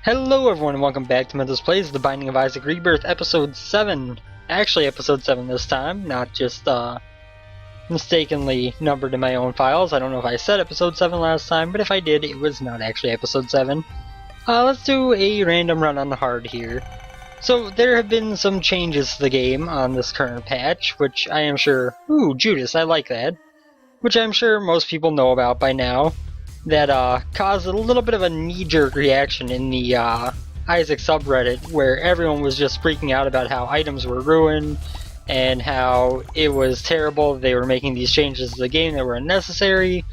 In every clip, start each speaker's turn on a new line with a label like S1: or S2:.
S1: Hello everyone and welcome back to Mentos Plays The Binding of Isaac Rebirth episode 7. Actually episode 7 this time, not just mistakenly numbered in my own files. I don't know if I said episode 7 last time, but if I did, it was not actually episode 7. Let's do a random run on the hard here. So there have been some changes to the game on this current patch, which I am sure... Ooh, Judas, I like that. Which I'm sure most people know about by now. That caused a little bit of a knee-jerk reaction in the Isaac subreddit, where everyone was just freaking out about how items were ruined and how it was terrible they were making these changes to the game that were unnecessary.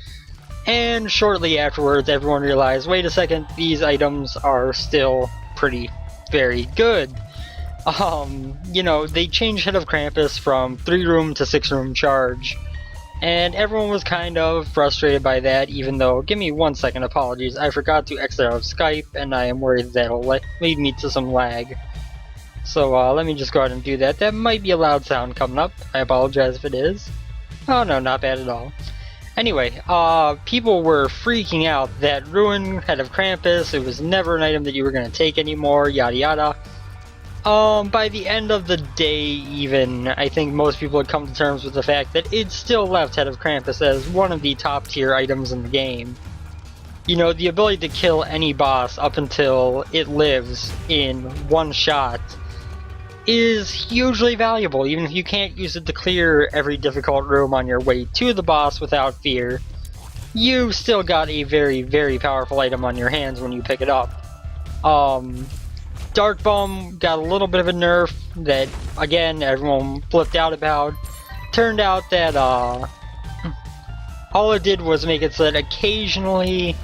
S1: And shortly afterwards, everyone realized, wait a second, these items are still very good. You know, they changed Head of Krampus from 3-room to 6-room charge. And everyone was kind of frustrated by that, even though, give me 1 second, apologies, I forgot to exit out of Skype, and I am worried that'll lead me to some lag. So let me just go ahead and do that. That might be a loud sound coming up. I apologize if it is. Oh no, not bad at all. Anyway, people were freaking out that ruined Head of Krampus, it was never an item that you were going to take anymore, yada yada. By the end of the day even, I think most people had come to terms with the fact that it still left Head of Krampus as one of the top tier items in the game. You know, the ability to kill any boss up until it lives in one shot is hugely valuable, even if you can't use it to clear every difficult room on your way to the boss without fear. You still got a very powerful item on your hands when you pick it up. Dark Bomb got a little bit of a nerf that, again, everyone flipped out about. Turned out that all it did was make it so that occasionally,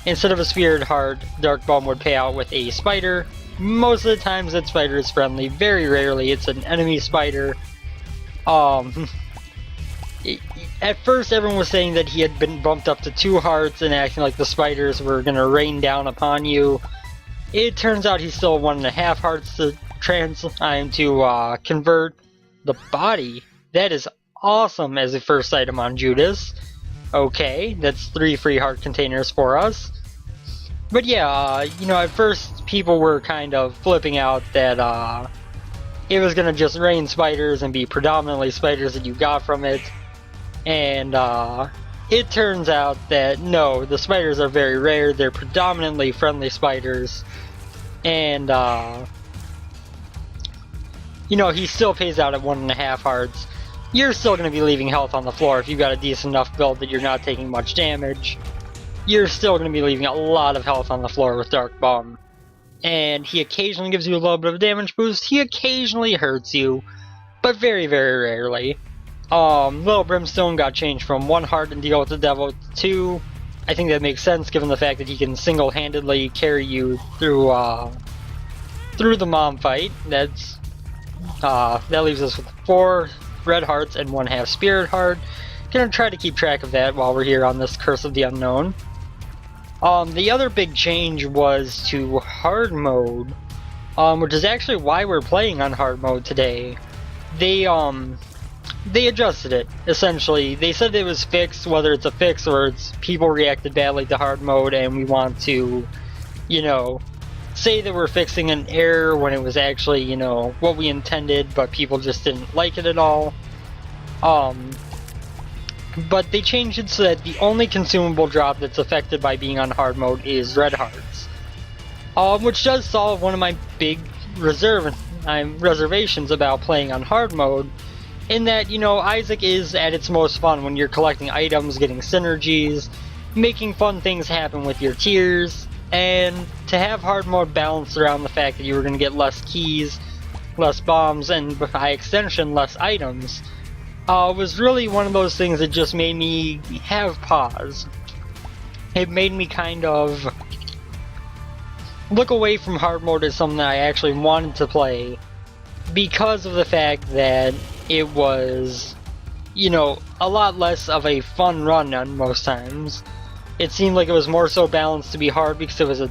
S1: instead of a Spirit Heart, Dark Bomb would pay out with a spider. Most of the times that spider is friendly, very rarely it's an enemy spider. At first everyone was saying that he had been bumped up to 2 hearts and acting like the spiders were going to rain down upon you. It turns out he's still 1.5 hearts to convert the body. That is awesome as a first item on Judas. Okay, that's 3 free heart containers for us. But yeah, you know, at first people were kind of flipping out that it was gonna just rain spiders and be predominantly spiders that you got from it. And it turns out that no, the spiders are very rare, they're predominantly friendly spiders. And, you know, he still pays out at 1.5 hearts. You're still going to be leaving health on the floor if you've got a decent enough build that you're not taking much damage. You're still going to be leaving a lot of health on the floor with Dark Bomb. And he occasionally gives you a little bit of a damage boost. He occasionally hurts you, but very rarely. Little Brimstone got changed from 1 heart and deal with the devil to 2. I think that makes sense given the fact that he can single-handedly carry you through the mom fight. That leaves us with 4 red hearts and 1/2 spirit heart. Gonna try to keep track of that while we're here on this Curse of the Unknown. The other big change was to hard mode, which is actually why we're playing on hard mode today. They adjusted it, essentially. They said it was fixed, whether it's a fix or it's people reacted badly to hard mode and we want to, you know, say that we're fixing an error when it was actually, you know, what we intended, but people just didn't like it at all. But they changed it so that the only consumable drop that's affected by being on hard mode is red hearts. Which does solve one of my big reservations about playing on hard mode. In that, you know, Isaac is at its most fun when you're collecting items, getting synergies, making fun things happen with your tiers, and to have hard mode balanced around the fact that you were going to get less keys, less bombs, and by extension less items, was really one of those things that just made me have pause. It made me kind of look away from hard mode as something that I actually wanted to play, because of the fact that it was, you know, a lot less of a fun run on most times. It seemed like it was more so balanced to be hard because it was a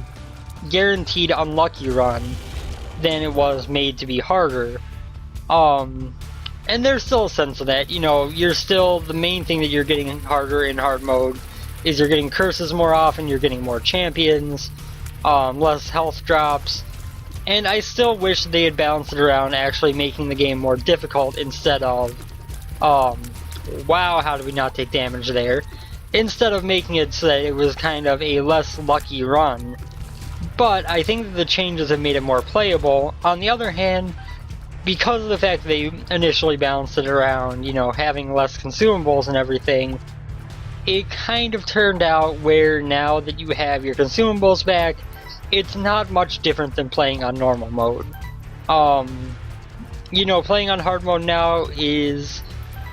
S1: guaranteed unlucky run than it was made to be harder. And there's still a sense of that, you know, you're still, the main thing that you're getting harder in hard mode is you're getting curses more often, you're getting more champions, less health drops, and I still wish they had balanced it around, actually making the game more difficult instead of, wow, how did we not take damage there? Instead of making it so that it was kind of a less lucky run. But I think that the changes have made it more playable. On the other hand, because of the fact that they initially balanced it around, you know, having less consumables and everything, it kind of turned out where now that you have your consumables back, it's not much different than playing on normal mode. You know, playing on hard mode now is,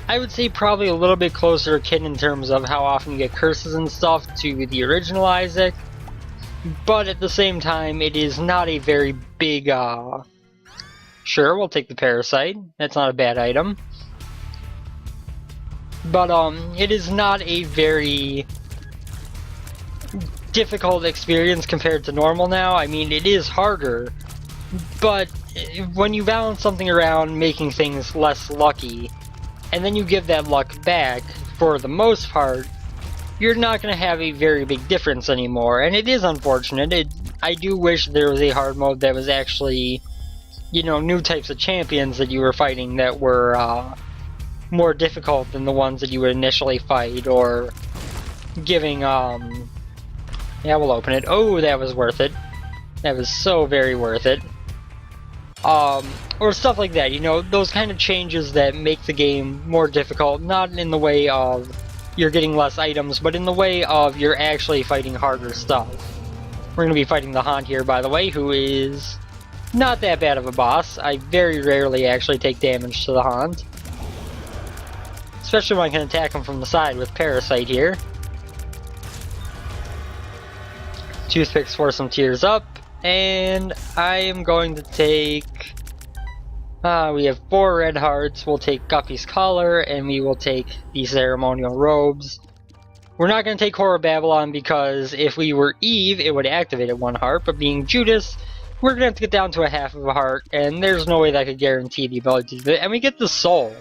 S1: I would say, probably a little bit closer akin in terms of how often you get curses and stuff to the original Isaac, but at the same time, it is not a very big, sure, we'll take the parasite, that's not a bad item. But, it is not a very difficult experience compared to normal now. I mean, it is harder, but when you balance something around making things less lucky, and then you give that luck back, for the most part, you're not going to have a very big difference anymore, and it is unfortunate. I do wish there was a hard mode that was actually, you know, new types of champions that you were fighting that were, more difficult than the ones that you would initially fight, or giving, yeah, we'll open it. Oh, that was worth it. That was so very worth it. Or stuff like that, you know, those kind of changes that make the game more difficult, not in the way of you're getting less items, but in the way of you're actually fighting harder stuff. We're going to be fighting the Haunt here, by the way, who is not that bad of a boss. I very rarely actually take damage to the Haunt, especially when I can attack him from the side with Parasite here. Toothpicks for some tears up, and I am going to take, we have 4 red hearts. We'll take Guppy's collar, and we will take the ceremonial robes. We're not going to take Horror Babylon because if we were Eve, it would activate at 1 heart, but being Judas, we're going to have to get down to a half of a heart, and there's no way that I could guarantee the ability to do it. And we get the soul.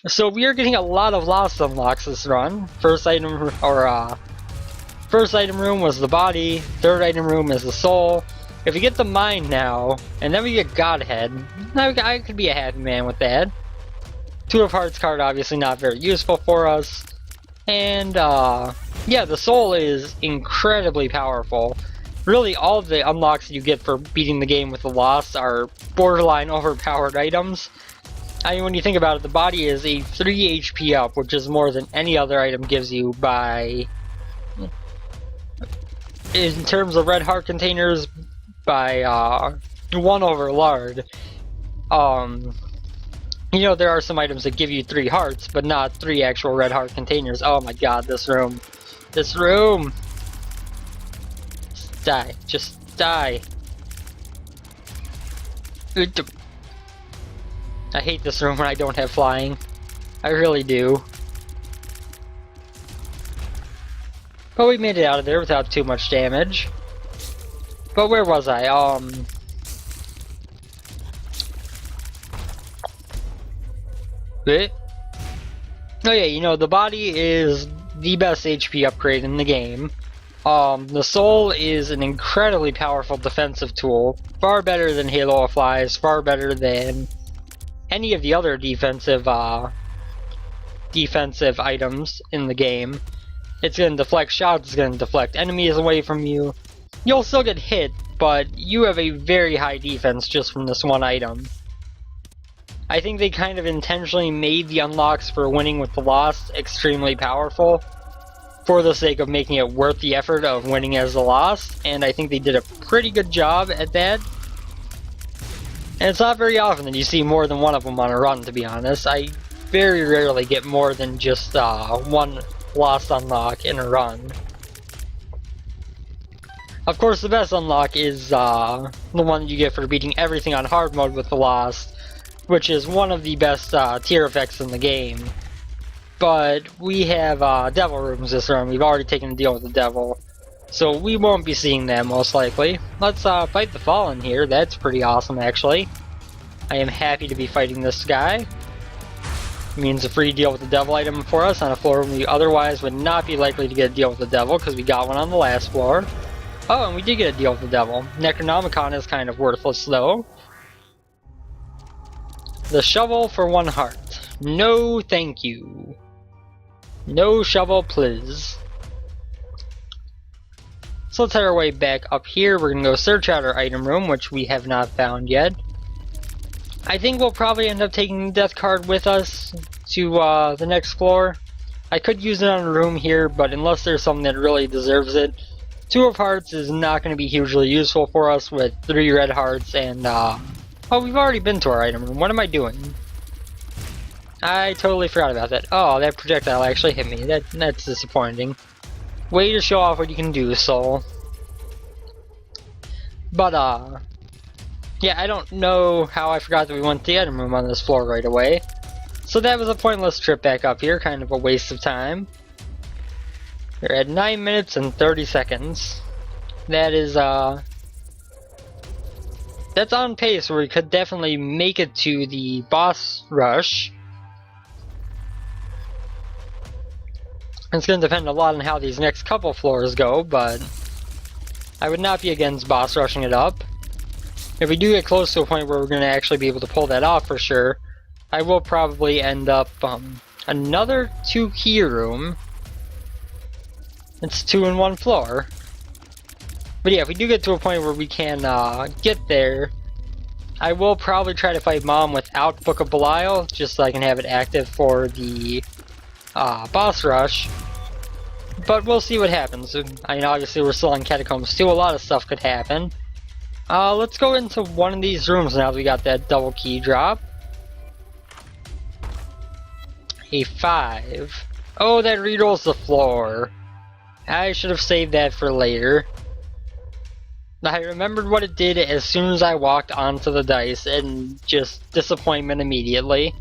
S1: So we are getting a lot of lost unlocks this run. First item room was the body, third item room is the soul. If we get the mind now, and then we get Godhead, I could be a happy man with that. 2 of Hearts card obviously not very useful for us. And yeah, the soul is incredibly powerful. Really all of the unlocks that you get for beating the game with the lost are borderline overpowered items. I mean, when you think about it, the body is a 3 HP up, which is more than any other item gives you by, in terms of red heart containers, by 1 over lard. You know, there are some items that give you 3 hearts, but not 3 actual red heart containers. Oh my god, this room. This room! Just die. Just die. I hate this room when I don't have flying. I really do. But we made it out of there without too much damage. But where was I? Oh yeah, you know, the body is the best HP upgrade in the game. The soul is an incredibly powerful defensive tool. Far better than Halo of Flies, far better than any of the other defensive items in the game. It's going to deflect shots, it's going to deflect enemies away from you. You'll still get hit, but you have a very high defense just from this one item. I think they kind of intentionally made the unlocks for winning with the Lost extremely powerful for the sake of making it worth the effort of winning as the Lost, and I think they did a pretty good job at that. And it's not very often that you see more than one of them on a run, to be honest. I very rarely get more than just one Lost unlock in a run. Of course, the best unlock is the one you get for beating everything on hard mode with the Lost, which is one of the best tier effects in the game. But we have devil rooms this run. We've already taken a deal with the devil, so we won't be seeing them most likely. Let's fight the Fallen here. That's pretty awesome, actually. I am happy to be fighting this guy. means a free deal with the devil item for us on a floor we otherwise would not be likely to get a deal with the devil, because we got one on the last floor. Oh, and we did get a deal with the devil. Necronomicon is kind of worthless though. The shovel for 1 heart. No thank you. No shovel please. So let's head our way back up here. We're going to go search out our item room, which we have not found yet. I think we'll probably end up taking the death card with us to the next floor. I could use it on a room here, but unless there's something that really deserves it, 2 of hearts is not going to be hugely useful for us with 3 red hearts and oh, we've already been to our item room. What am I doing? I totally forgot about that. Oh, that projectile actually hit me. That's disappointing. Way to show off what you can do, Soul. But, yeah, I don't know how I forgot that we went to the item room on this floor right away. So that was a pointless trip back up here, kind of a waste of time. We're at 9 minutes and 30 seconds. That is, that's on pace where we could definitely make it to the boss rush. It's going to depend a lot on how these next couple floors go, but I would not be against boss rushing it up. If we do get close to a point where we're going to actually be able to pull that off for sure, I will probably end up another 2 key room. It's 2 in 1 floor. But yeah, if we do get to a point where we can get there, I will probably try to fight Mom without Book of Belial, just so I can have it active for the boss rush. But we'll see what happens. I mean, obviously we're still in Catacombs too, a lot of stuff could happen. Let's go into one of these rooms now that we got that double key drop. A 5. Oh, that rerolls the floor. I should have saved that for later. I remembered what it did as soon as I walked onto the dice, and just disappointment immediately.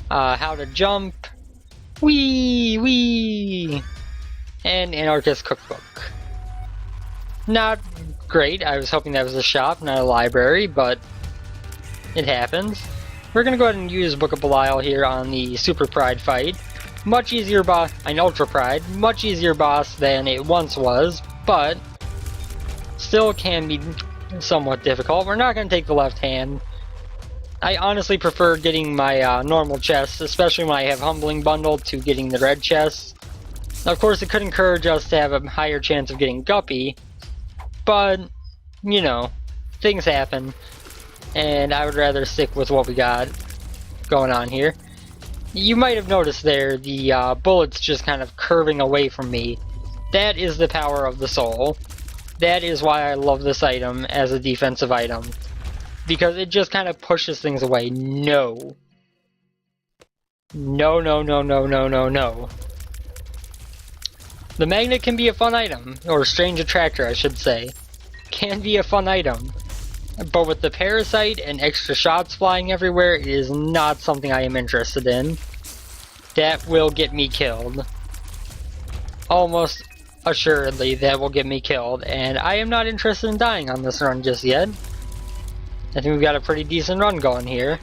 S1: How to jump. Wee! And Anarchist Cookbook. Not great. I was hoping that was a shop, not a library, but it happens. We're gonna go ahead and use Book of Belial here on the Super Pride fight. Much easier boss, an Ultra Pride, much easier boss than it once was, but still can be somewhat difficult. We're not gonna take the left hand. I honestly prefer getting my normal chest, especially when I have Humbling Bundle, to getting the red chest. Of course, it could encourage us to have a higher chance of getting Guppy, but, you know, things happen, and I would rather stick with what we got going on here. You might have noticed there, the bullets just kind of curving away from me. That is the power of the soul. That is why I love this item as a defensive item. Because it just kind of pushes things away. No. No, no, no, no, no, no, no. The magnet can be a fun item, or strange attractor I should say. Can be a fun item. But with the parasite and extra shots flying everywhere, it is not something I am interested in. That will get me killed. Almost assuredly that will get me killed, and I am not interested in dying on this run just yet. I think we've got a pretty decent run going here.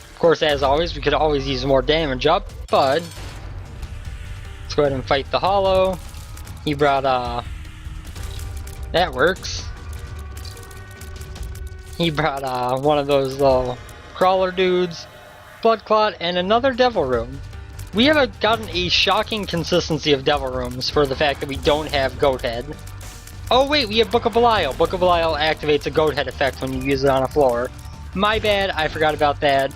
S1: Of course, as always, we could always use more damage up, but let's go ahead and fight the Hollow. He brought, that works. He brought, one of those little crawler dudes, Blood Clot, and another Devil Room. We have gotten a shocking consistency of Devil Rooms for the fact that we don't have Goat Head. Oh wait, we have Book of Belial. Book of Belial activates a Goat Head effect when you use it on a floor. My bad, I forgot about that.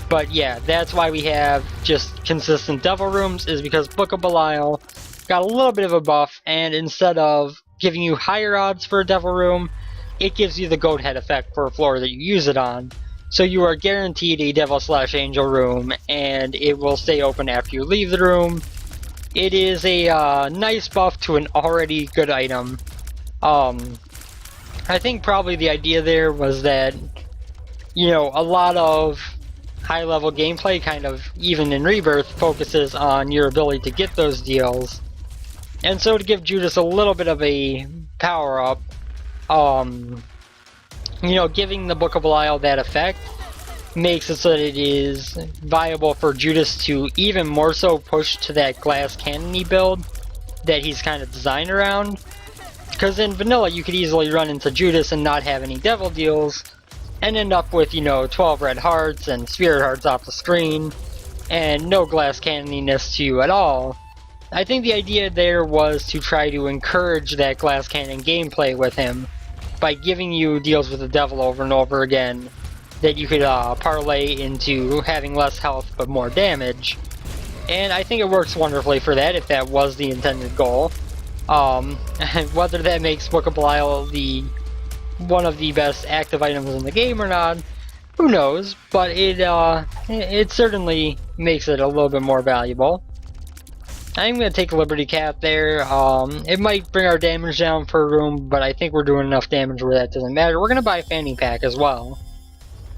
S1: But yeah, that's why we have just consistent Devil Rooms, is because Book of Belial got a little bit of a buff, and instead of giving you higher odds for a Devil Room, it gives you the Goat Head effect for a floor that you use it on. So you are guaranteed a Devil/Angel room, and it will stay open after you leave the room. It is a nice buff to an already good item. I think probably the idea there was that, you know, a lot of high-level gameplay, kind of even in Rebirth, focuses on your ability to get those deals. And so to give Judas a little bit of a power-up, you know, giving the Book of Belial that effect makes it so that it is viable for Judas to even more so push to that glass cannony build that he's kind of designed around. Because in vanilla you could easily run into Judas and not have any devil deals and end up with, you know, 12 red hearts and spirit hearts off the screen and no glass cannoniness to you at all. I think the idea there was to try to encourage that glass cannon gameplay with him by giving you deals with the devil over and over again that you could parlay into having less health but more damage. And I think it works wonderfully for that if that was the intended goal. Whether that makes Book of Belial one of the best active items in the game or not, who knows, but it certainly makes it a little bit more valuable. I'm going to take a Liberty Cap there. It might bring our damage down for a room, but I think we're doing enough damage where that doesn't matter. We're going to buy a Fanny Pack as well.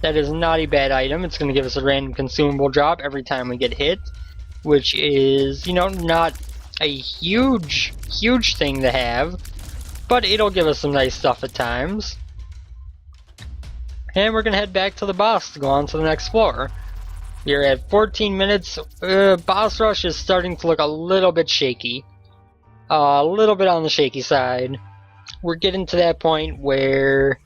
S1: That is not a bad item. It's going to give us a random consumable drop every time we get hit, which is, you know, not a huge thing to have, but it'll give us some nice stuff at times. And we're going to head back to the boss to go on to the next floor. We're at 14 minutes. Boss rush is starting to look a little bit shaky. A little bit on the shaky side. We're getting to that point where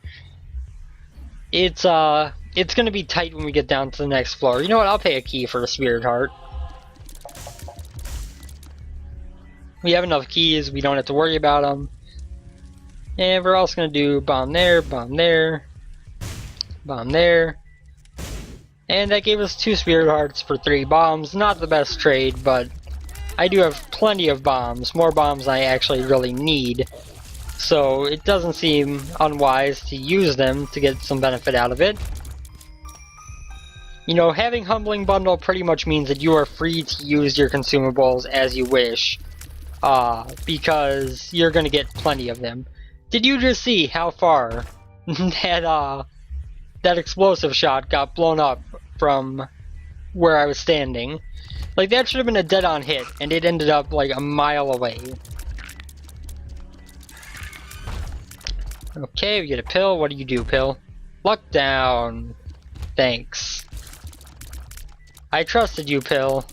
S1: it's going to be tight when we get down to the next floor. You know what? I'll pay a key for a Spirit Heart. We have enough keys. We don't have to worry about them. And we're also going to do bomb there, bomb there, bomb there. And that gave us 2 Spirit Hearts for 3 bombs. Not the best trade, but I do have plenty of bombs. More bombs than I actually really need. So it doesn't seem unwise to use them to get some benefit out of it. You know, having Humbling Bundle pretty much means that you are free to use your consumables as you wish. Because you're going to get plenty of them. Did you just see how far that explosive shot got blown up from where I was standing? Like, that should have been a dead-on hit, and it ended up like a mile away. Okay, we get a pill. What do you do, pill? Luck down. Thanks. I trusted you, pill.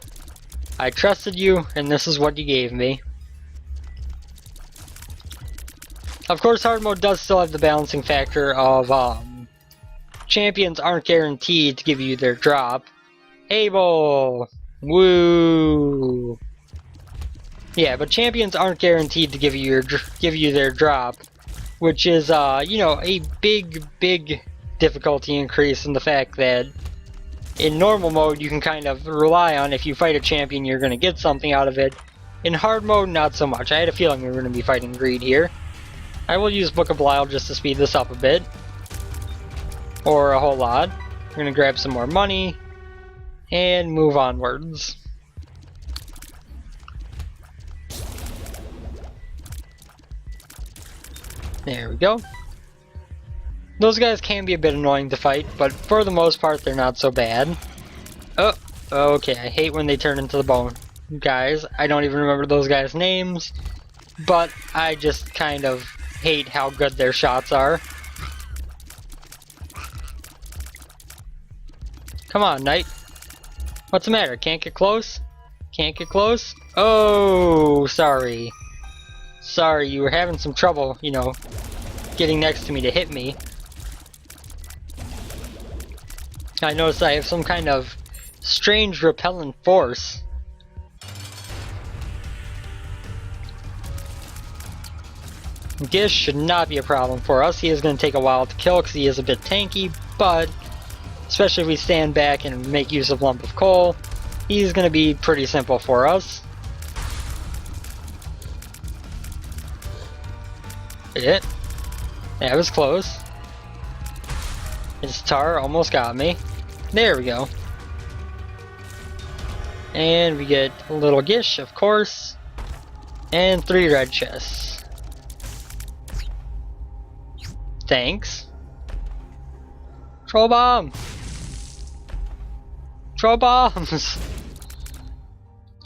S1: I trusted you, and this is what you gave me. Of course, hard mode does still have the balancing factor of champions aren't guaranteed to give you their drop. Abel! Woo! Yeah, but champions aren't guaranteed to give you their drop, which is you know, a big difficulty increase in the fact that in normal mode you can kind of rely on if you fight a champion you're going to get something out of it. In hard mode, not so much. I had a feeling we were going to be fighting greed here. I will use Book of Belial just to speed this up a bit. Or a whole lot. We're going to grab some more money. And move onwards. There we go. Those guys can be a bit annoying to fight, but for the most part they're not so bad. Oh, okay, I hate when they turn into the bone guys. I don't even remember those guys' names, but I just kind of hate how good their shots are. Come on, Knight. What's the matter? Can't get close? Can't get close? Oh, sorry. Sorry, you were having some trouble, you know, getting next to me to hit me. I noticed I have some kind of strange repellent force. Gish should not be a problem for us. He is going to take a while to kill because he is a bit tanky, but especially if we stand back and make use of Lump of Coal, he's going to be pretty simple for us. Hit. That was close. His tar almost got me. There we go. And we get a little Gish, of course. And 3 red chests. Thanks. Troll bomb! Troll bombs!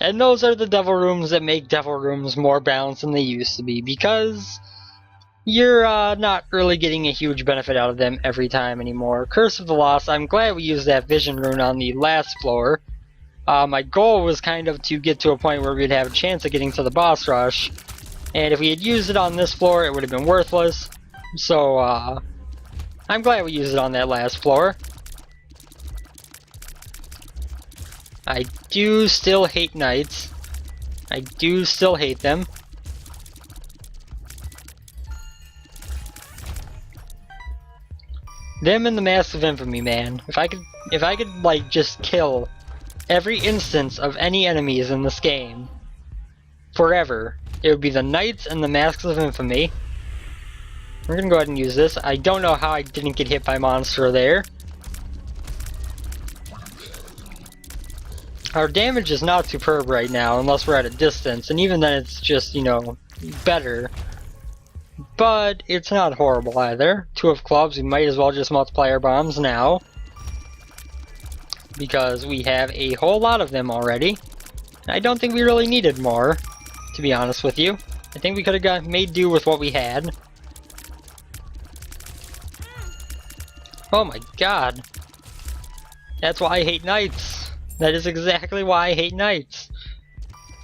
S1: And those are the devil rooms that make devil rooms more balanced than they used to be, because you're not really getting a huge benefit out of them every time anymore. Curse of the Lost, I'm glad we used that vision rune on the last floor. My goal was kind of to get to a point where we'd have a chance of getting to the boss rush. And if we had used it on this floor, it would have been worthless. So, I'm glad we used it on that last floor. I do still hate knights. I do still hate them. Them and the Mask of Infamy, man. If I could like just kill every instance of any enemies in this game forever, it would be the Knights and the Masks of Infamy. We're gonna go ahead and use this. I don't know how I didn't get hit by monster there. Our damage is not superb right now, unless we're at a distance, and even then it's just, you know, better. But it's not horrible either. 2 of clubs, we might as well just multiply our bombs now, because we have a whole lot of them already. I don't think we really needed more, to be honest with you. I think we could have made do with what we had. Oh my god. That's why I hate knights. That is exactly why I hate knights.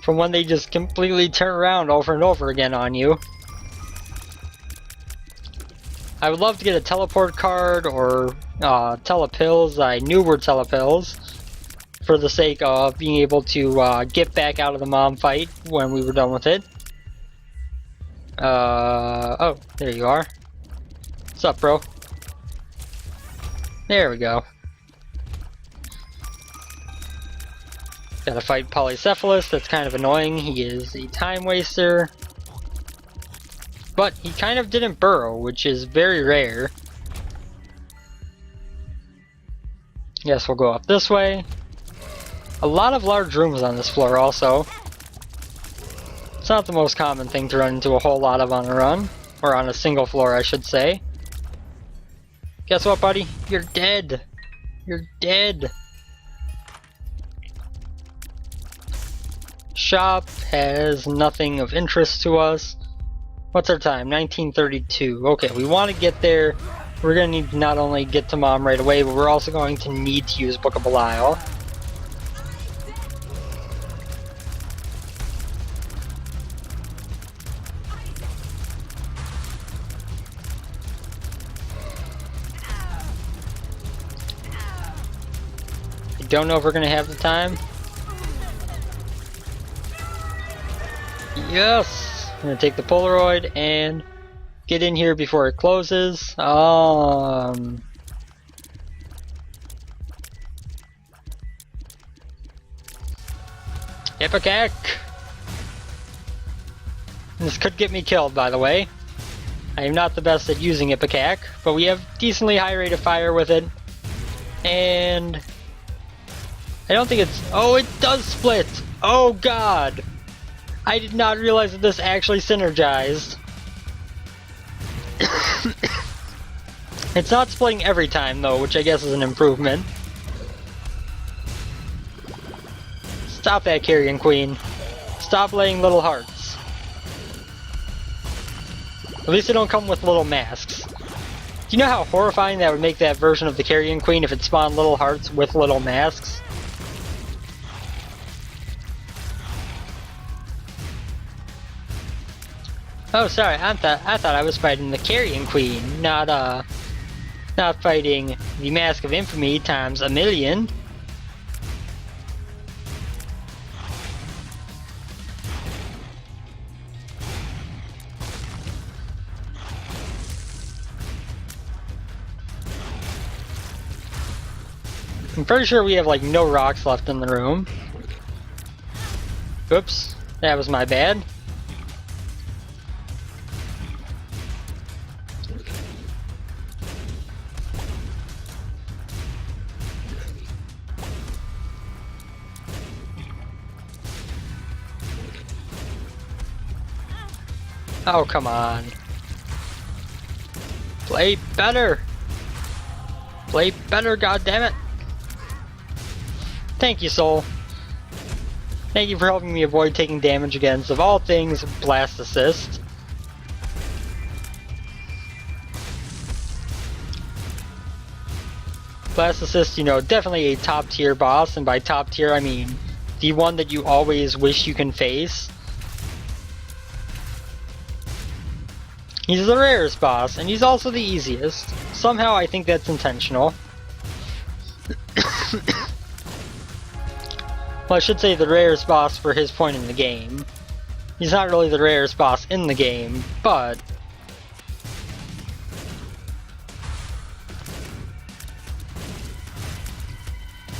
S1: From when they just completely turn around over and over again on you. I would love to get a teleport card or telepills. I knew were telepills for the sake of being able to get back out of the mom fight when we were done with it. Oh, there you are. What's up, bro? There we go. Gotta fight Polycephalus, that's kind of annoying. He is a time waster. But he kind of didn't burrow, which is very rare. Guess we'll go up this way. A lot of large rooms on this floor also. It's not the most common thing to run into a whole lot of on a run. Or on a single floor, I should say. Guess what, buddy? You're dead. You're dead. Shop has nothing of interest to us. What's our time? 1932. Okay, we want to get there. We're going to need to not only get to Mom right away, but we're also going to need to use Book of Belial. I don't know if we're going to have the time. Yes! I'm gonna take the Polaroid and get in here before it closes. Ipecac! This could get me killed, by the way. I am not the best at using Ipecac, but we have decently high rate of fire with it. And I don't think it's... Oh, it does split! Oh god! I did not realize that this actually synergized. It's not splitting every time though, which I guess is an improvement. Stop that, Carrion Queen. Stop laying little hearts. At least they don't come with little masks. Do you know how horrifying that would make that version of the Carrion Queen if it spawned little hearts with little masks? Oh, sorry. I thought I was fighting the Carrion Queen, not fighting the Mask of Infamy times a million. I'm pretty sure we have like no rocks left in the room. Oops, that was my bad. Oh, come on. Play better! Play better, goddammit! Thank you, Soul. Thank you for helping me avoid taking damage against, of all things, Blast Assist. Blastocyst, you know, definitely a top tier boss, and by top tier I mean the one that you always wish you can face. He's the rarest boss, and he's also the easiest. Somehow I think that's intentional. Well, I should say the rarest boss for his point in the game. He's not really the rarest boss in the game, but...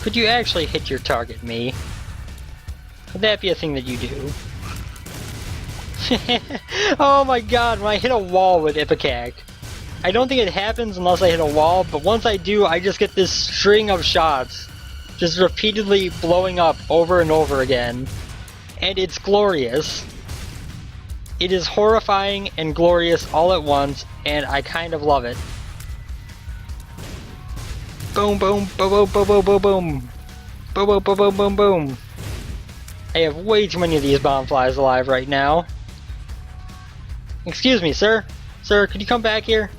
S1: Could you actually hit your target, me? Could that be a thing that you do? Oh my god, when I hit a wall with Ipecac. I don't think it happens unless I hit a wall, but once I do, I just get this string of shots. Just repeatedly blowing up over and over again. And it's glorious. It is horrifying and glorious all at once, and I kind of love it. Boom, boom, boom, boom, boom, boom, boom, boom. Boom, boom, boom, boom, boom, boom. I have way too many of these bomb flies alive right now. Excuse me, sir. Sir, could you come back here?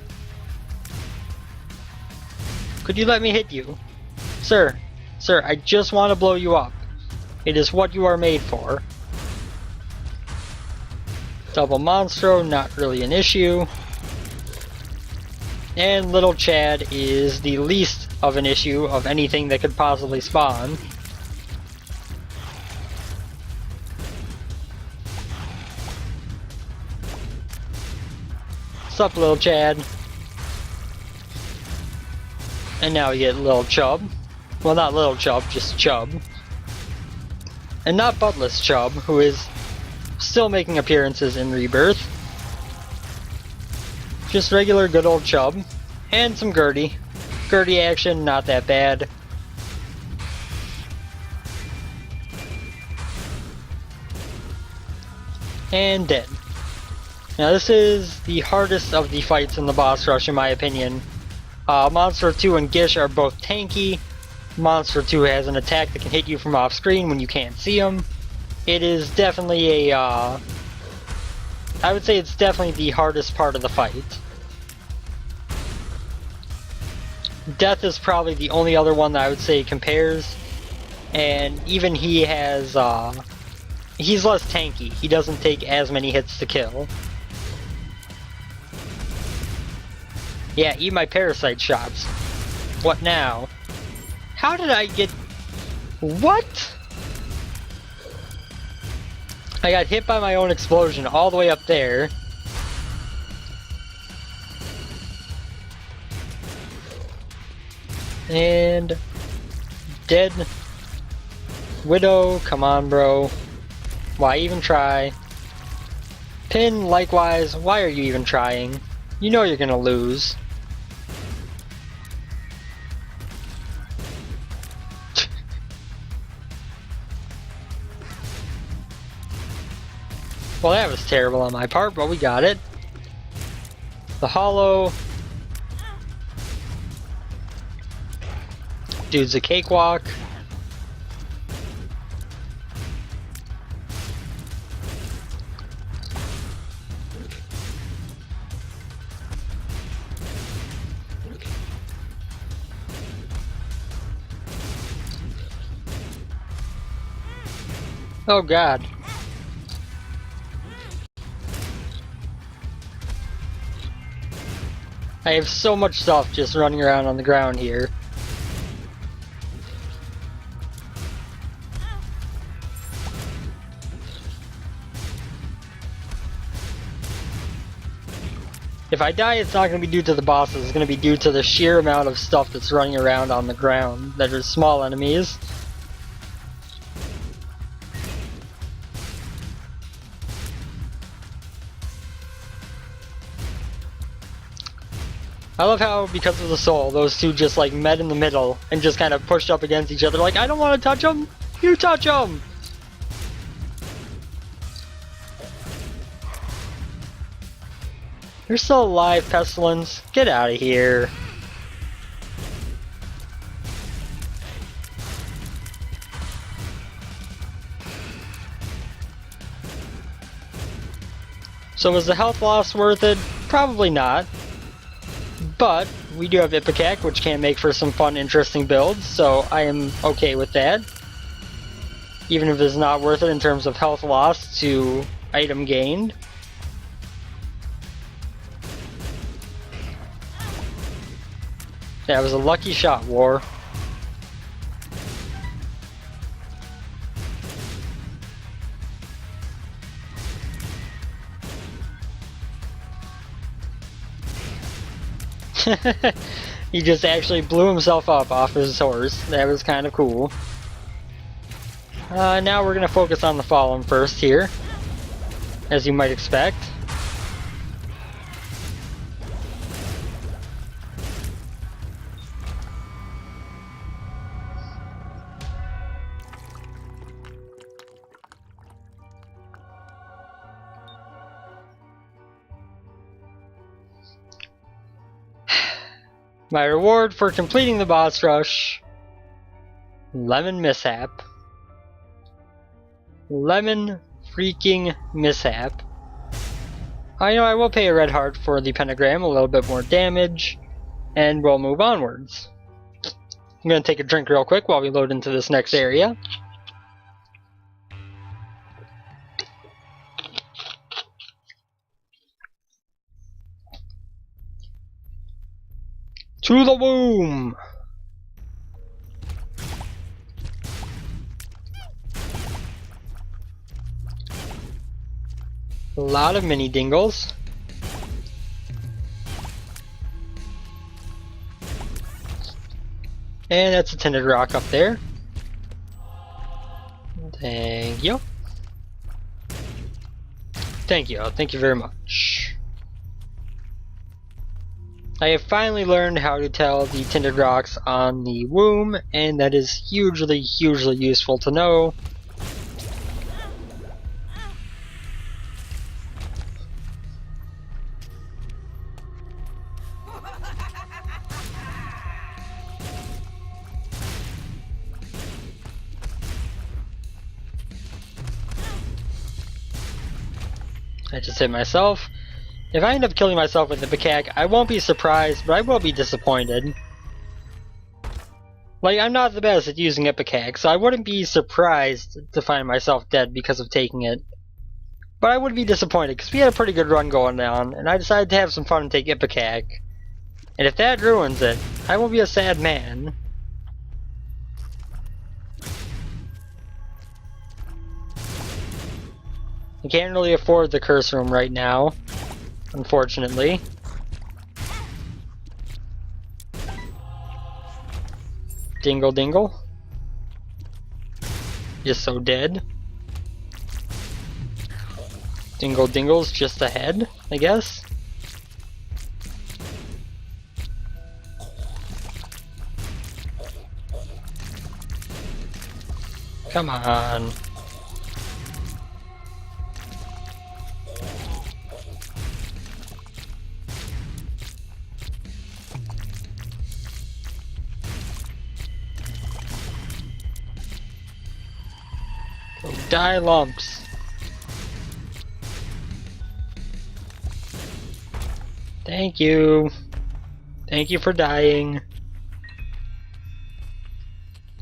S1: Could you let me hit you? Sir, sir, I just want to blow you up. It is what you are made for. Double Monstro, not really an issue. And Little Chad is the least of an issue of anything that could possibly spawn. What's up, Little Chad? And now we get Little Chub. Well, not Little Chub, just Chub. And not Buttless Chub, who is still making appearances in Rebirth. Just regular good old Chub. And some Gertie. Gertie action, not that bad. And dead. Now this is the hardest of the fights in the boss rush in my opinion. Monster 2 and Gish are both tanky. Monster 2 has an attack that can hit you from off screen when you can't see him. It is definitely a, I would say it's definitely the hardest part of the fight. Death is probably the only other one that I would say compares. And even he has, he's less tanky. He doesn't take as many hits to kill. Yeah, eat my parasite shots. What now? How did I get... What? I got hit by my own explosion all the way up there. And... dead. Widow, come on bro. Why even try? Pin, likewise, why are you even trying? You know you're gonna lose. Well, that was terrible on my part, but we got it. The hollow. Dude's a cakewalk. Oh god. I have so much stuff just running around on the ground here. If I die, it's not going to be due to the bosses, it's going to be due to the sheer amount of stuff that's running around on the ground that are small enemies. I love how, because of the soul, those two just like met in the middle and just kind of pushed up against each other like, I don't want to touch them! You touch them! You're still alive, Pestilence. Get out of here. So was the health loss worth it? Probably not. But we do have Ipecac, which can make for some fun, interesting builds, so I am okay with that. Even if it's not worth it in terms of health loss to item gained. That was a lucky shot, War. He just actually blew himself up off his horse. That was kind of cool. Now we're going to focus on the Fallen first here, as you might expect. My reward for completing the boss rush, Lemon Mishap. Lemon freaking Mishap. I will pay a red heart for the pentagram, a little bit more damage, and we'll move onwards. I'm going to take a drink real quick while we load into this next area. To the womb! A lot of mini dingles. And that's a tinted rock up there. Thank you. Thank you. Thank you very much. I have finally learned how to tell the tinted rocks on the womb, and that is hugely, hugely useful to know. I just hit myself. If I end up killing myself with the Ipecac, I won't be surprised, but I will be disappointed. Like, I'm not the best at using Ipecac, so I wouldn't be surprised to find myself dead because of taking it. But I would be disappointed, because we had a pretty good run going on, and I decided to have some fun and take Ipecac. And if that ruins it, I will be a sad man. I can't really afford the curse room right now, unfortunately. Dingle dingle. Just so dead. Dingle dingle's just ahead, I guess. Come on. Die lumps. Thank you. Thank you for dying.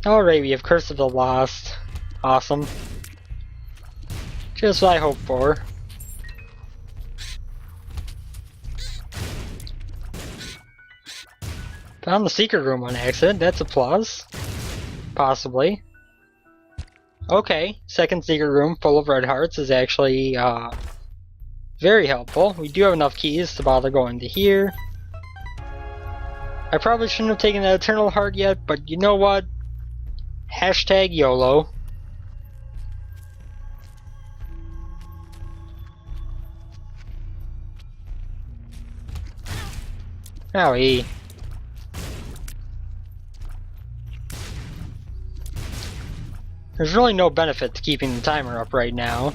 S1: Alright, we have Curse of the Lost. Awesome. Just what I hoped for. Found the secret room on accident. That's a plus. Possibly. Okay, second secret room full of red hearts is actually very helpful. We do have enough keys to bother going to here. I probably shouldn't have taken that eternal heart yet, but you know what? Hashtag YOLO. Owie. There's really no benefit to keeping the timer up right now.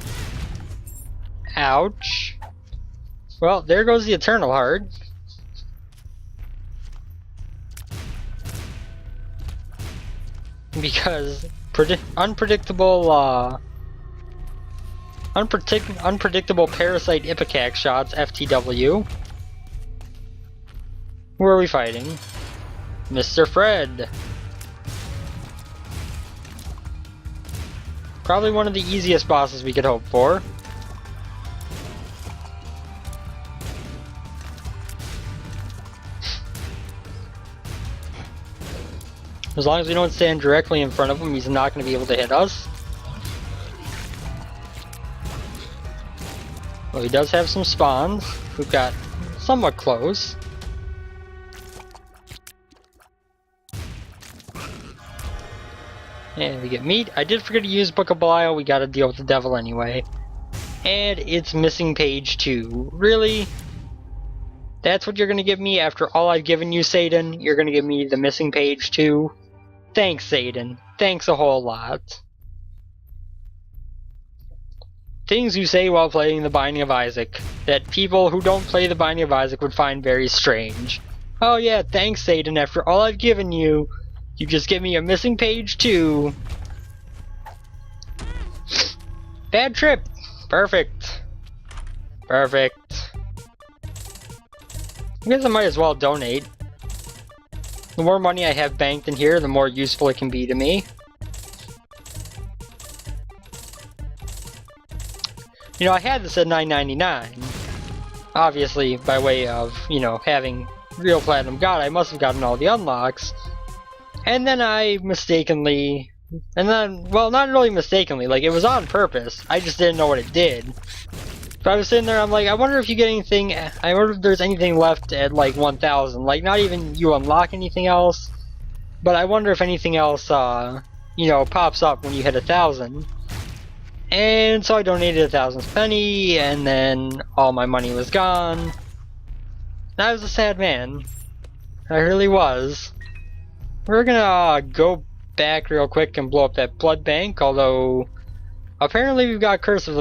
S1: Ouch. Well, there goes the Eternal Heart. Because unpredictable parasite Ipecac shots, FTW. Who are we fighting? Mr. Fred. Probably one of the easiest bosses we could hope for. As long as we don't stand directly in front of him, he's not going to be able to hit us. Well, he does have some spawns. We've got somewhat close. And we get meat. I did forget to use Book of Belial. We gotta deal with the devil anyway. And it's missing page 2. Really? That's what you're gonna give me after all I've given you, Satan? You're gonna give me the missing page 2? Thanks, Satan. Thanks a whole lot. Things you say while playing The Binding of Isaac that people who don't play The Binding of Isaac would find very strange. Oh yeah, thanks, Satan. After all I've given you, you just give me a missing page 2. Bad trip. Perfect. Perfect. I guess I might as well donate. The more money I have banked in here, the more useful it can be to me. You know, I had this at $9.99. Obviously, by way of, you know, having real Platinum God, I must have gotten all the unlocks. And then I mistakenly... well, not really mistakenly, like, it was on purpose. I just didn't know what it did. So I was sitting there, I'm like, I wonder if you get anything... I wonder if there's anything left at, like, 1,000. Like, not even you unlock anything else, but I wonder if anything else, you know, pops up when you hit 1,000. And so I donated 1,000 penny, and then all my money was gone. And I was a sad man. I really was. We're gonna go back real quick and blow up that blood bank, although apparently we've got Curse of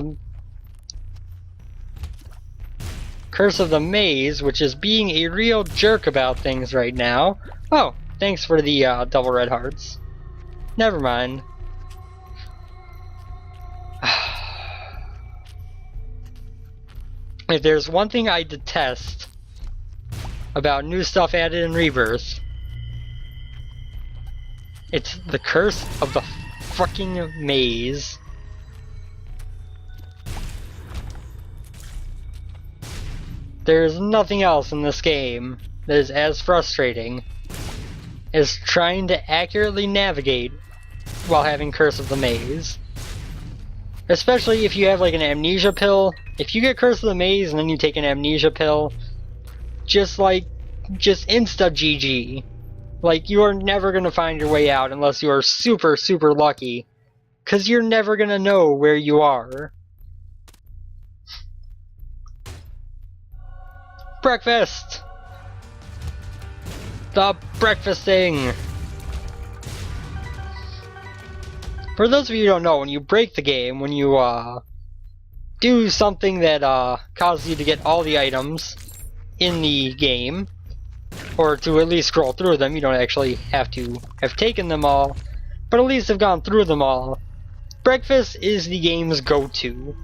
S1: the Maze, which is being a real jerk about things right now. Oh, thanks for the double red hearts. Never mind. If there's one thing I detest about new stuff added in Rebirth, it's the Curse of the fucking Maze. There's nothing else in this game that is as frustrating as trying to accurately navigate while having Curse of the Maze. Especially if you have like an amnesia pill. If you get Curse of the Maze and then you take an amnesia pill, just insta GG. Like, you are never gonna find your way out unless you are super, super lucky. 'Cause you're never gonna know where you are. Breakfast! The breakfasting! For those of you who don't know, when you break the game, when you do something that causes you to get all the items in the game, or to at least scroll through them, you don't actually have to have taken them all, but at least have gone through them all, breakfast is the game's go-to.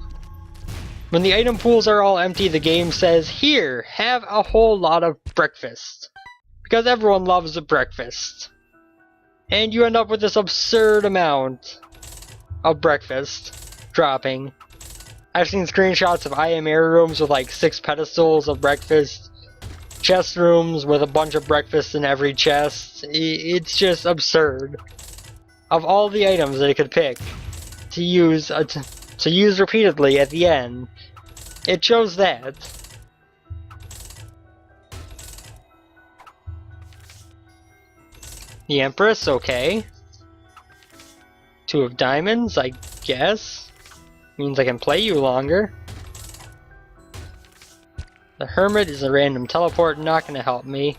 S1: When the item pools are all empty, the game says, here, have a whole lot of breakfast. Because everyone loves a breakfast. And you end up with this absurd amount of breakfast dropping. I've seen screenshots of IMR rooms with like 6 pedestals of breakfast. Chest rooms with a bunch of breakfast in every chest. It's just absurd. Of all the items that it could pick to use repeatedly at the end, it chose that. The Empress, okay. 2 of diamonds, I guess. Means I can play you longer. The Hermit is a random teleport, not gonna help me.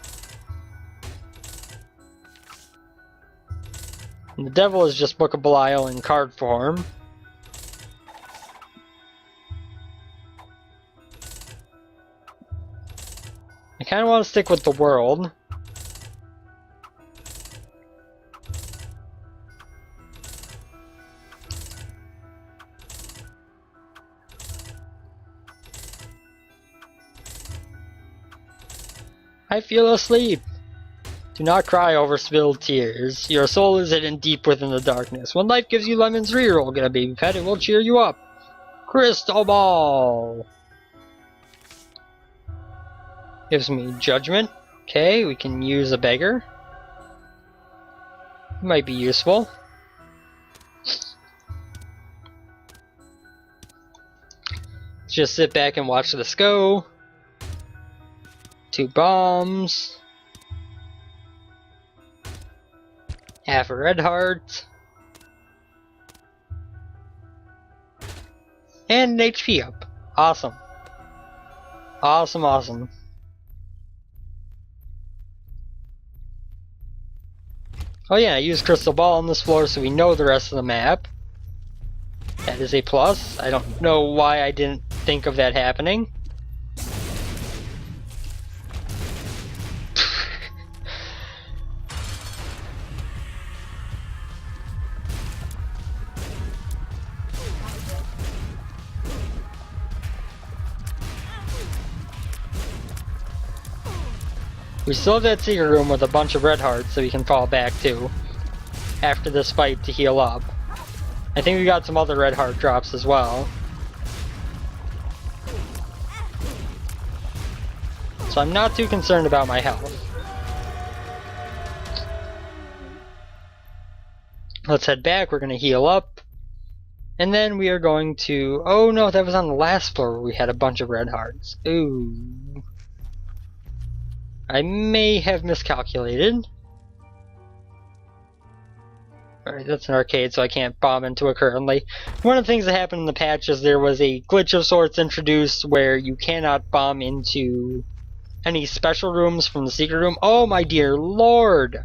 S1: And the Devil is just Book of Belial in card form. I kinda wanna stick with the World. I feel asleep. Do not cry over spilled tears. Your soul is hidden deep within the darkness. When life gives you lemons reroll, get a baby pet, it will cheer you up. Crystal Ball! Gives me judgment. Okay, we can use a beggar. Might be useful. Let's just sit back and watch this go. 2 bombs. Half a red heart. And an HP up. Awesome. Awesome, awesome. Oh yeah, I used Crystal Ball on this floor so we know the rest of the map. That is a plus. I don't know why I didn't think of that happening. We still have that secret room with a bunch of red hearts that we can fall back to after this fight to heal up. I think we got some other red heart drops as well. So I'm not too concerned about my health. Let's head back, we're going to heal up. And then we are going to... Oh no, that was on the last floor where we had a bunch of red hearts. Ooh. I may have miscalculated. Alright, that's an arcade, so I can't bomb into it currently. One of the things that happened in the patch is there was a glitch of sorts introduced where you cannot bomb into any special rooms from the secret room. Oh my dear lord!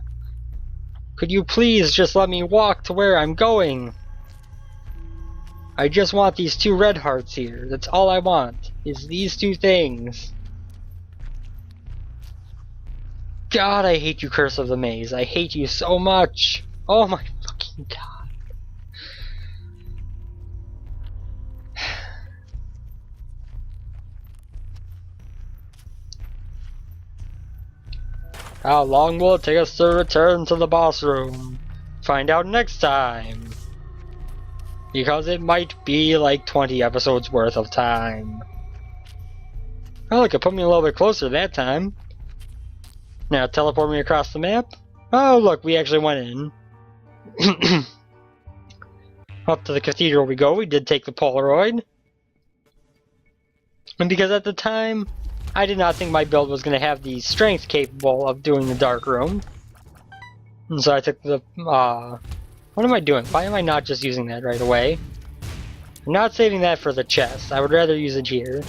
S1: Could you please just let me walk to where I'm going? I just want these 2 red hearts here. That's all I want, is these 2 things. God, I hate you, Curse of the Maze. I hate you so much. Oh my fucking god. How long will it take us to return to the boss room? Find out next time. Because it might be like 20 episodes worth of time. Oh, look, it put me a little bit closer that time. Now teleport me across the map. Oh look, we actually went in. Up to the cathedral we go. We did take the Polaroid. And because at the time, I did not think my build was going to have the strength capable of doing the dark room. And so I took the... what am I doing? Why am I not just using that right away? I'm not saving that for the chest. I would rather use it here.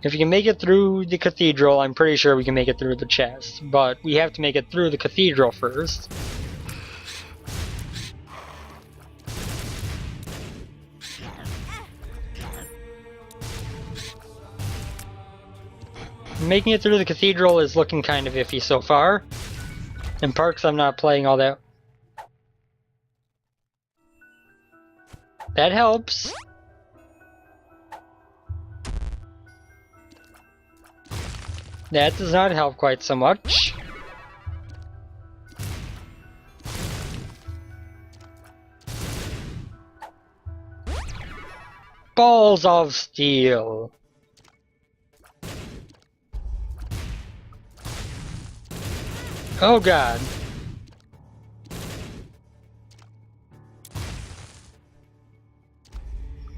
S1: If you can make it through the cathedral, I'm pretty sure we can make it through the chest. But we have to make it through the cathedral first. Making it through the cathedral is looking kind of iffy so far. In parks, I'm not playing all that. That helps. That does not help quite so much. Balls of steel. Oh god.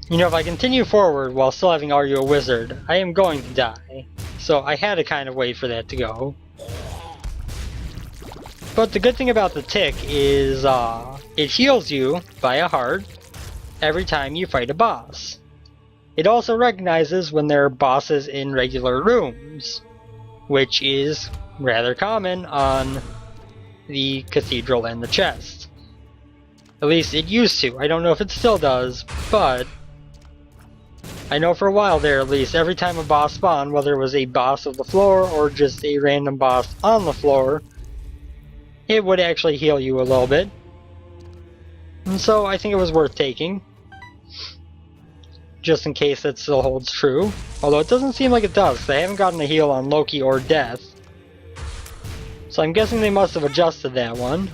S1: You know, if I continue forward while still having Are You a Wizard, I am going to die. So I had to kind of wait for that to go. But the good thing about the tick is it heals you by a heart every time you fight a boss. It also recognizes when there are bosses in regular rooms, which is rather common on the cathedral and the chest. At least it used to. I don't know if it still does, but I know for a while there, at least, every time a boss spawned, whether it was a boss of the floor or just a random boss on the floor, it would actually heal you a little bit. And so I think it was worth taking. just in case it still holds true. Although it doesn't seem like it does, 'cause they haven't gotten a heal on Loki or Death. So I'm guessing they must have adjusted that one.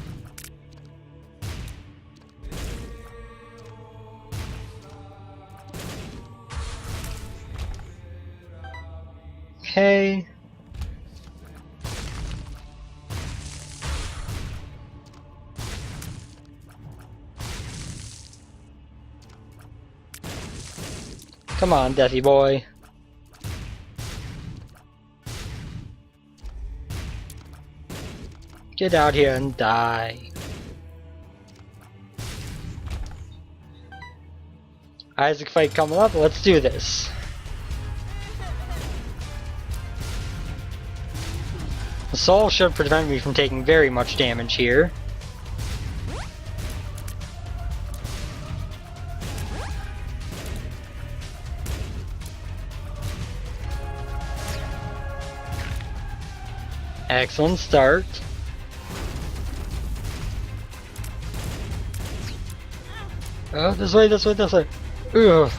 S1: Okay. Come on, Deathy boy. Get out here and die. Isaac fight coming up, let's do this. The soul should prevent me from taking very much damage here. Excellent start. Oh, this way, this way, this way. Ugh.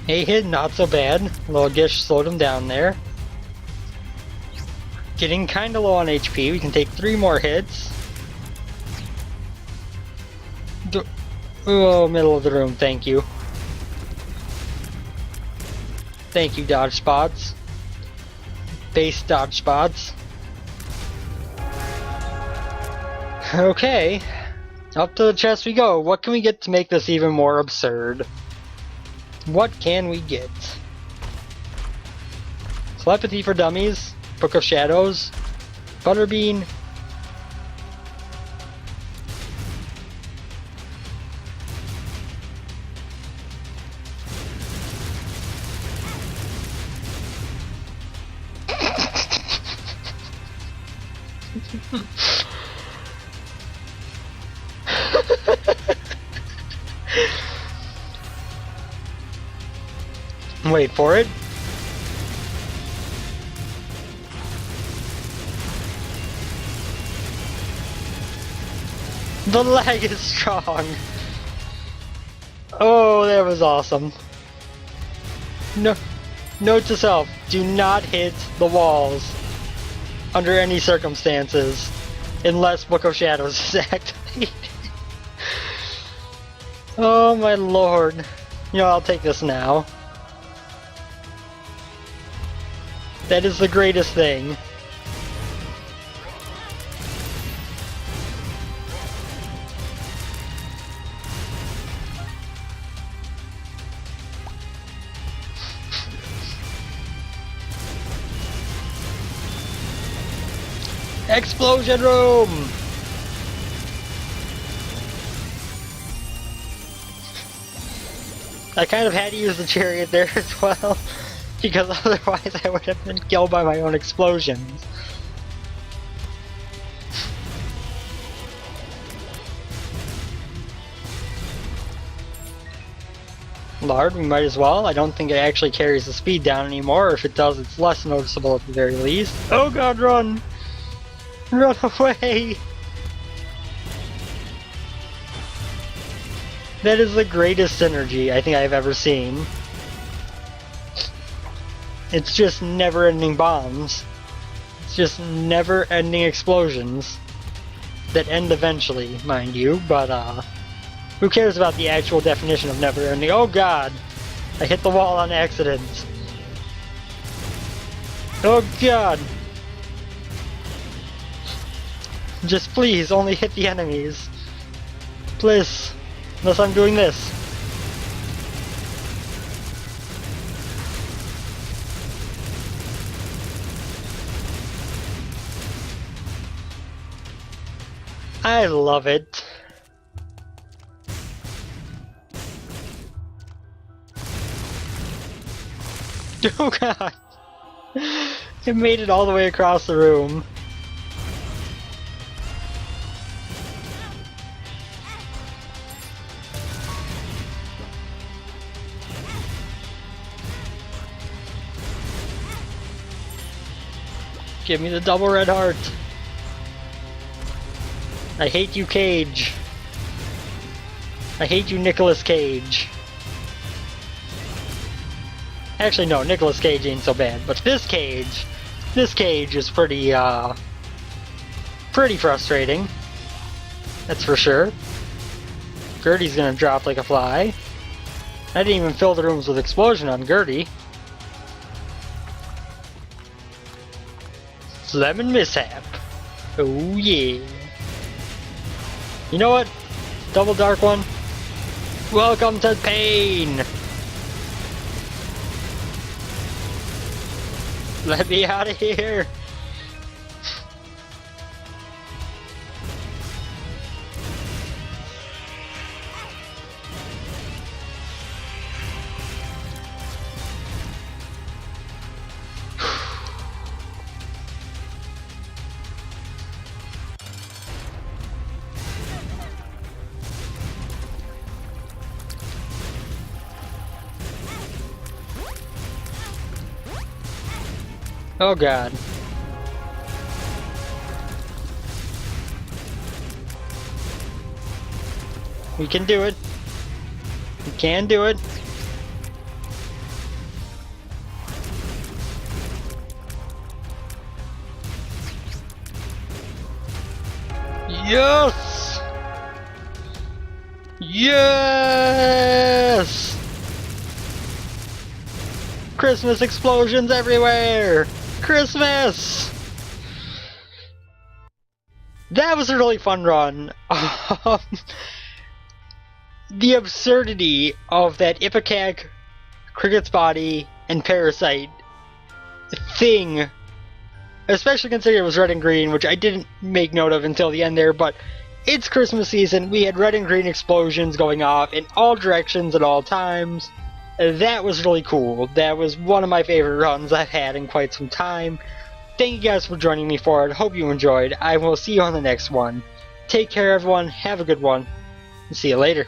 S1: A hit, not so bad. A little Gish slowed him down there. Getting kinda low on HP. We can take 3 more hits. Oh, middle of the room, thank you. Thank you, dodge spots. Base dodge spots. Okay. Up to the chest we go. What can we get to make this even more absurd? What can we get? Telepathy for Dummies, Book of Shadows, Butterbean. Wait for it. The lag is strong. Oh, that was awesome. No, note to self, do not hit the walls under any circumstances unless Book of Shadows is activated. Oh my lord. You know, I'll take this now. That is the greatest thing. Explosion room! I kind of had to use the chariot there as well, because otherwise I would have been killed by my own explosions. Lard, we might as well. I don't think it actually carries the speed down anymore, or if it does, it's less noticeable at the very least. Oh god, run! Run away! That is the greatest synergy I think I've ever seen. It's just never-ending bombs. It's just never-ending explosions. That end eventually, mind you, but who cares about the actual definition of never-ending? Oh god! I hit the wall on accident. Oh god! Just please, only hit the enemies. Please. Unless I'm doing this. I love it. Oh god. It made it all the way across the room. Give me the double red heart. I hate you, Cage. I hate you, Nicolas Cage. Actually, no, Nicolas Cage ain't so bad, but this Cage is pretty frustrating. That's for sure. Gertie's gonna drop like a fly. I didn't even fill the rooms with explosion on Gertie. Lemon mishap. Oh yeah. You know what? Double dark one. Welcome to pain. Let me out of here. Oh god. We can do it. We can do it. Yes! Yes! Christmas explosions everywhere! Christmas! That was a really fun run. The absurdity of that Ipecac, Cricket's Body, and Parasite thing, especially considering it was red and green, which I didn't make note of until the end there, but it's Christmas season. We had red and green explosions going off in all directions at all times. That was really cool. That was one of my favorite runs I've had in quite some time. Thank you guys for joining me for it. Hope you enjoyed. I will see you on the next one. Take care, everyone. Have a good one. And see you later.